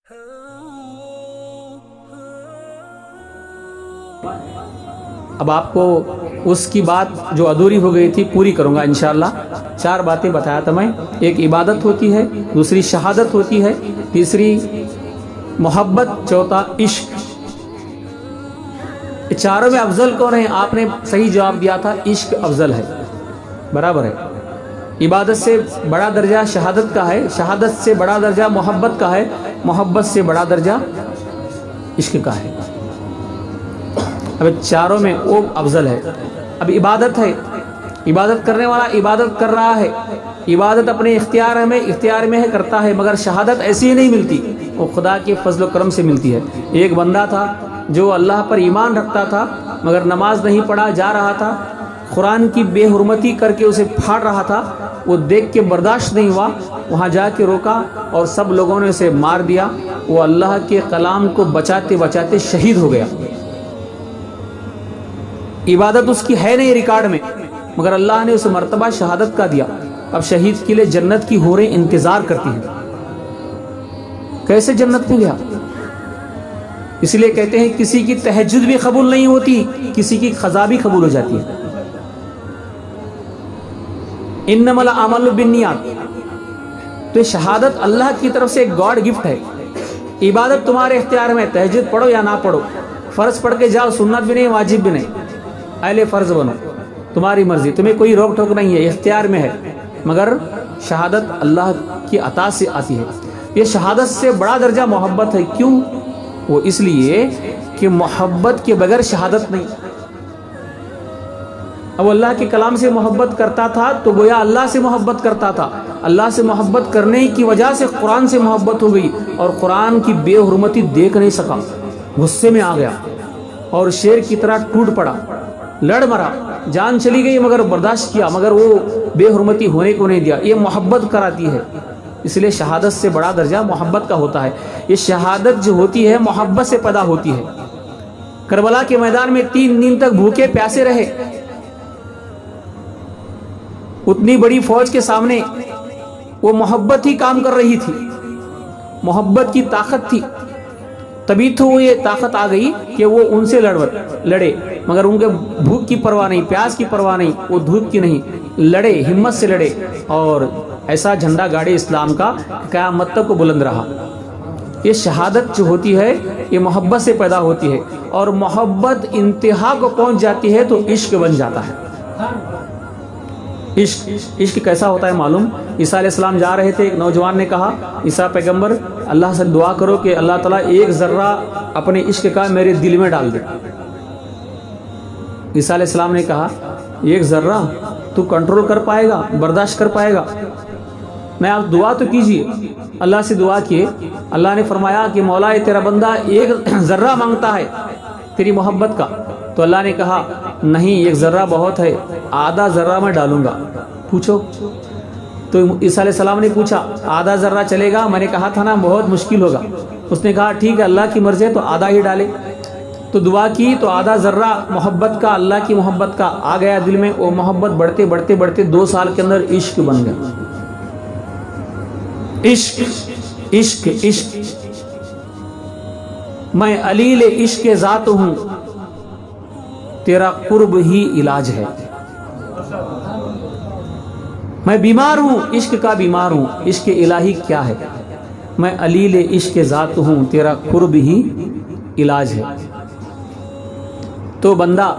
اب آپ کو اس کی بات جو ادھوری ہو گئی تھی پوری کروں گا انشاءاللہ۔ 4 باتیں بتایا تھا میں، ایک عبادت ہوتی ہے، دوسری شہادت ہوتی ہے، تیسری محبت، چوتھا عشق۔ چاروں میں افضل کون ہے؟ آپ نے صحیح جواب دیا تھا، عشق افضل ہے، برابر ہے۔ عبادت سے بڑا درجہ شہادت کا ہے، شہادت سے بڑا درجہ محبت کا ہے، محبت سے بڑا درجہ عشق کا ہے۔ اب چاروں میں وہ افضل ہے۔ اب عبادت ہے، عبادت کرنے والا عبادت کر رہا ہے، عبادت اپنے اختیار میں ہے کرتا ہے، مگر شہادت ایسی ہی نہیں ملتی، وہ خدا کے فضل و کرم سے ملتی ہے۔ ایک بندہ تھا جو اللہ پر ایمان رکھتا تھا مگر نماز نہیں پڑھا، جا رہا تھا، قرآن کی بے حرمتی کر کے اسے پھاڑ رہا تھا، وہ دیکھ کے برداشت نہیں ہوا، وہاں جا کے روکا اور سب لوگوں نے اسے مار دیا۔ وہ اللہ کے کلام کو بچاتے بچاتے شہید ہو گیا۔ عبادت اس کی ہے نہیں ریکارڈ میں، مگر اللہ نے اسے مرتبہ شہادت کا دیا۔ اب شہید کے لیے جنت کی حوریں انتظار کرتی ہیں۔ کیسے جنت میں گیا؟ اس لیے کہتے ہیں کسی کی تہجد بھی قبول نہیں ہوتی، کسی کی قضا بھی قبول ہو جاتی ہے۔ انما الاعمال بالنیات، تو شہادت اللہ کی طرف سے ایک گاڈ گفٹ ہے۔ عبادت تمہارے اختیار میں، تہجد پڑھو یا نہ پڑھو، فرض پڑھ کے جاؤ، سنت بھی نہیں، واجب بھی نہیں، اہل فرض بنو، تمہاری مرضی، تمہیں کوئی روک ٹوک نہیں ہے، اختیار میں ہے، مگر شہادت اللہ کی عطا سے آتی ہے۔ یہ شہادت سے بڑا درجہ محبت ہے۔ کیوں؟ وہ اس لیے کہ محبت کے بغیر شہادت نہیں۔ اب اللہ کے کلام سے محبت کرتا تھا تو گویا اللہ سے محبت کرتا تھا، اللہ سے محبت کرنے کی وجہ سے قرآن سے محبت ہو گئی، اور قرآن کی بے حرمتی دیکھ نہیں سکا، غصے میں آ گیا اور شیر کی طرح ٹوٹ پڑا، لڑ مرا، جان چلی گئی مگر برداشت کیا، مگر وہ بے حرمتی ہونے کو نہیں دیا۔ یہ محبت کراتی ہے، اس لیے شہادت سے بڑا درجہ محبت کا ہوتا ہے۔ یہ شہادت جو ہوتی ہے محبت سے پیدا ہوتی ہے۔ کربلا کے میدان میں 3 دن تک بھوکے پیاسے رہے، اتنی بڑی فوج کے سامنے وہ محبت ہی کام کر رہی تھی، محبت کی طاقت تھی، تبھی تو وہ یہ طاقت آ گئی کہ وہ ان سے لڑے، مگر ان کے بھوک کی پرواہ نہیں، پیاس کی پرواہ نہیں، وہ دھوپ کی نہیں، لڑے، ہمت سے لڑے، اور ایسا جھنڈا گاڑے اسلام کا قیامت تک کو بلند رہا۔ یہ شہادت جو ہوتی ہے یہ محبت سے پیدا ہوتی ہے، اور محبت انتہا کو پہنچ جاتی ہے تو عشق بن جاتا ہے۔ عشق کیسا ہوتا ہے معلوم؟ عیسیٰ علیہ السلام جا رہے تھے، ایک نوجوان نے کہا، عیسیٰ پیغمبر اللہ سے دعا کرو کہ اللہ تعالیٰ ایک ذرہ اپنے عشق کا میرے دل میں ڈال دے۔ عیسیٰ علیہ السلام نے کہا، ایک ذرہ تو کنٹرول کر پائے گا، برداشت کر پائے گا؟ نہیں، آپ دعا تو کیجئے۔ اللہ سے دعا کیے، اللہ نے فرمایا کہ مولا تیرا بندہ ایک ذرہ مانگتا ہے تیری محبت کا، تو اللہ نے کہا نہیں، ایک ذرہ بہت ہے، آدھا ذرہ میں ڈالوں گا، پوچھو۔ تو عیسیٰ علیہ السلام نے پوچھا، آدھا ذرہ چلے گا؟ میں نے کہا تھا نا بہت مشکل ہوگا۔ اس نے کہا ٹھیک ہے، اللہ کی مرضی ہے تو آدھا ہی ڈالے۔ تو دعا کی تو آدھا ذرہ محبت کا، اللہ کی محبت کا آ گیا دل میں۔ وہ محبت بڑھتے بڑھتے بڑھتے 2 سال کے اندر عشق بن گیا۔ عشق عشق عشق، میں علیل عشق ذات ہوں، تیرا قرب ہی علاج ہے۔ میں بیمار ہوں، عشق کا بیمار ہوں، عشق الہی کیا ہے؟ میں علیل عشق ذات ہوں، تیرا قرب ہی علاج ہے۔ تو بندہ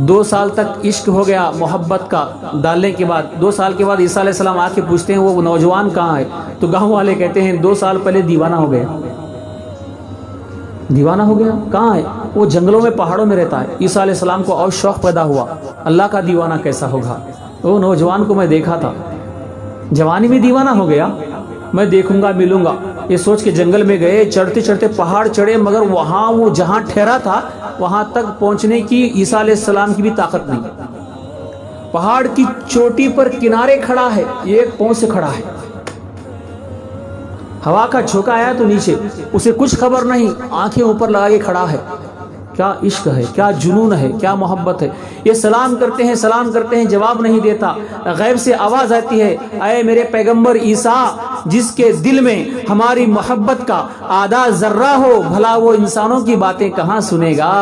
2 سال تک عشق ہو گیا محبت کا ڈالنے کے بعد، 2 سال کے بعد عیسیٰ علیہ السلام آ کے پوچھتے ہیں وہ نوجوان کہاں ہے؟ تو گاؤں والے کہتے ہیں 2 سال پہلے دیوانہ ہو گیا۔ دیوانہ ہو گیا؟ کہاں ہے؟ وہ جنگلوں میں، پہاڑوں میں رہتا ہے۔ عیسیٰ علیہ السلام کو اور شوق پیدا ہوا، اللہ کا دیوانہ کیسا ہوگا؟ وہ نوجوان کو میں دیکھا تھا، جوانی میں دیوانہ ہو گیا، میں دیکھوں گا، ملوں گا، یہ سوچ کے جنگل میں گئے، چڑھتے چڑھتے پہاڑ چڑھے، مگر وہاں وہ جہاں ٹھہرا تھا وہاں تک پہنچنے کی عیسیٰ علیہ السلام کی بھی طاقت نہیں۔ پہاڑ کی چوٹی پر کنارے کھڑا ہے، ایک پاؤں سے کھڑا ہے، ہوا کا جھونکا آیا تو نیچے، اسے کچھ خبر نہیں، آنکھیں اوپر لگا کے کھڑا ہے۔ کیا عشق ہے، کیا جنون ہے، کیا محبت ہے! یہ سلام کرتے ہیں، جواب نہیں دیتا، غیب سے آواز آتی ہے، اے میرے پیغمبر عیسیٰ، جس کے دل میں ہماری محبت کا آدھا ذرہ ہو، بھلا وہ انسانوں کی باتیں کہاں سنے گا؟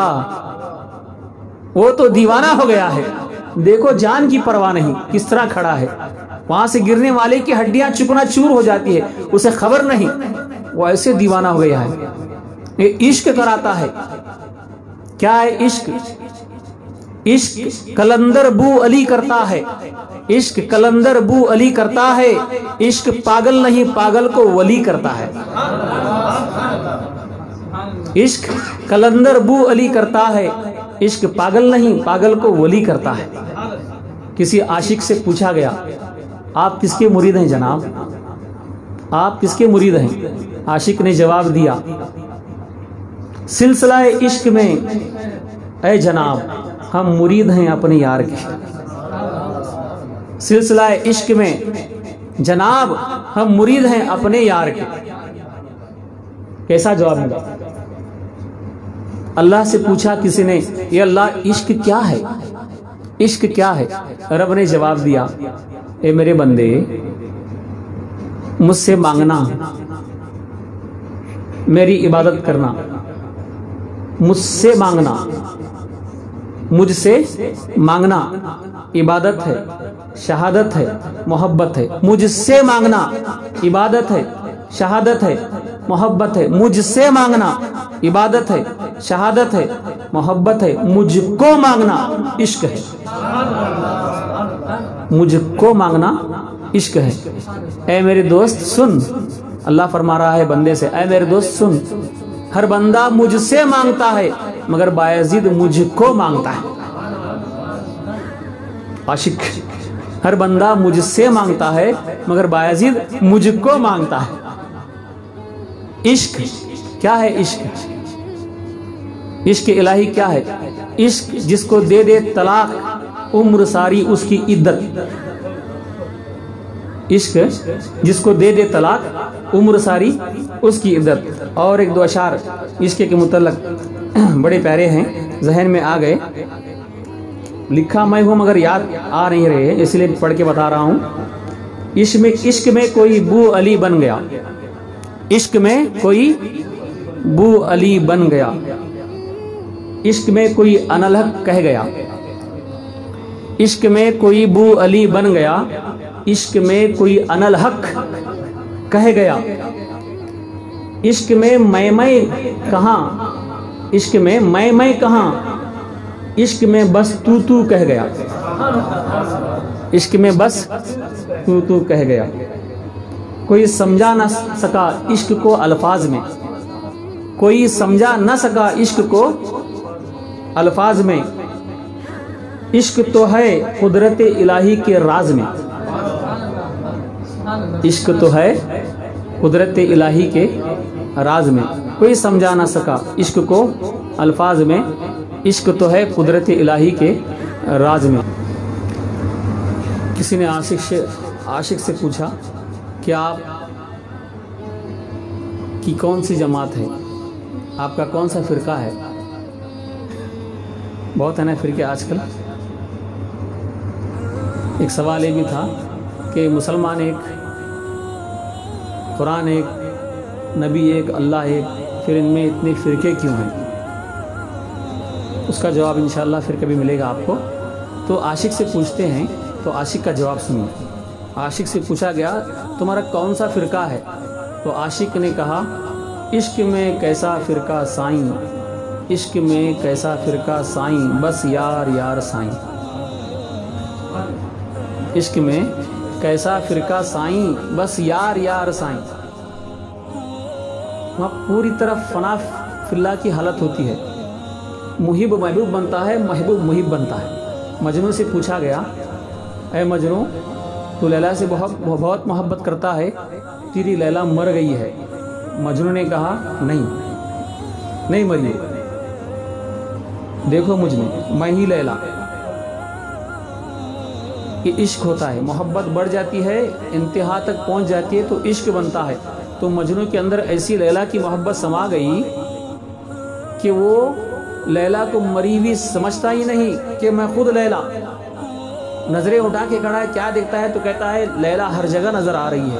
وہ تو دیوانہ ہو گیا ہے۔ دیکھو جان کی پرواہ نہیں، کس طرح کھڑا ہے، وہاں سے گرنے والے کی ہڈیاں چکنا چور ہو جاتی ہے، اسے خبر نہیں، وہ ایسے دیوانہ ہو گیا ہے۔ یہ عشق کراتا ہے۔ کیا ہے عشق؟ عشق کلندر بو علی کرتا ہے، عشق کلندر بو علی کرتا ہے، عشق پاگل نہیں پاگل کو ولی کرتا ہے۔ عشق کلندر بو علی کرتا ہے، عشق پاگل نہیں پاگل کو ولی کرتا ہے۔ کسی عاشق سے پوچھا گیا آپ کس کے مرید ہیں جناب؟ آپ کس کے مرید ہیں؟ عاشق نے جواب دیا سلسلہ عشق میں اے جناب ہم مرید ہیں اپنے یار کے۔ سلسلہ عشق میں جناب ہم مرید ہیں اپنے یار کے۔ کیسا جواب ملا؟ اللہ سے پوچھا کسی نے یہ اللہ عشق کیا ہے؟ عشق کیا ہے؟ رب نے جواب دیا اے میرے بندے مجھ سے مانگنا، میری عبادت کرنا، مجھ سے مانگنا، مجھ سے مانگنا عبادت ہے، شہادت ہے، محبت ہے۔ مجھ سے مانگنا عبادت ہے، شہادت ہے، محبت ہے۔ مجھ سے مانگنا عبادت ہے، شہادت ہے، محبت ہے۔ مجھ کو مانگنا عشق ہے، مجھ کو مانگنا عشق ہے۔ اے میرے دوست سن، اللہ فرما رہا ہے بندے سے، اے میرے دوست سن، ہر بندہ مجھ سے مانگتا ہے مگر بایزید مجھ کو مانگتا ہے۔ عاشق ہر بندہ مجھ سے مانگتا ہے مگر بایزید مجھ کو مانگتا ہے۔ عشق کیا ہے؟ عشق عشق الہی کیا ہے؟ عشق جس کو دے دے طلاق عمر ساری اس کی عدت۔ عشق جس کو دے دے طلاق عمر ساری اس کی عدت۔ اور ایک دو اشعار عشق کے متعلق بڑے پیارے ہیں، ذہن میں آ گئے، لکھا میں ہوں مگر یاد آ نہیں رہے اس لیے پڑھ کے بتا رہا ہوں۔ عشق میں کوئی بو علی بن گیا، عشق میں کوئی بو علی بن گیا، عشق میں کوئی انالحق کہہ گیا، عشق میں کوئی بو علی بن گیا، عشق میں کوئی انالحق کہہ گیا، عشق میں میں کہاں، عشق میں میں کہاں، عشق میں بس تو کہہ گیا، عشق میں بس تو کہہ گیا۔ کوئی سمجھا نہ سکا عشق کو الفاظ میں، کوئی سمجھا نہ سکا عشق کو الفاظ میں، عشق تو ہے قدرت الہی کے راز میں، عشق تو ہے قدرت الہی کے راز میں۔ کوئی سمجھا نہ سکا عشق کو الفاظ میں، عشق تو ہے قدرت الہی کے راز میں۔ کسی نے عاشق سے پوچھا کہ آپ کی کون سی جماعت ہے، آپ کا کون سا فرقہ ہے؟ بہت ہے نا فرقے آج کل۔ ایک سوال یہ بھی تھا کہ مسلمان ایک، قرآن ایک، نبی ایک، اللہ ایک، پھر ان میں اتنے فرقے کیوں ہیں؟ اس کا جواب انشاءاللہ پھر کبھی ملے گا آپ کو۔ تو عاشق سے پوچھتے ہیں تو عاشق کا جواب سنیے۔ عاشق سے پوچھا گیا تمہارا کون سا فرقہ ہے؟ تو عاشق نے کہا عشق میں کیسا فرقہ سائیں، عشق میں کیسا فرقہ سائیں، بس یار یار سائیں۔ عشق میں کیسا فرقہ سائیں، بس یار یار سائیں۔ وہاں پوری طرف فنا فی اللہ کی حالت ہوتی ہے، محب محبوب بنتا ہے، محبوب محب بنتا ہے۔ مجنوں سے پوچھا گیا اے مجنوں تو لیلا سے بہت محبت کرتا ہے، تیری لیلا مر گئی ہے؟ مجنوں نے کہا نہیں مری، دیکھو مجھ میں ہی لیلا۔ یہ عشق ہوتا ہے، محبت بڑھ جاتی ہے، انتہا تک پہنچ جاتی ہے تو عشق بنتا ہے۔ تو مجنوں کے اندر ایسی لیلا کی محبت سما گئی کہ وہ لیلا کو مری ہوئی سمجھتا ہی نہیں کہ میں خود لیلا۔ نظریں اٹھا کے کھڑا ہے، کیا دیکھتا ہے تو کہتا ہے لیلا ہر جگہ نظر آ رہی ہے،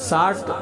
60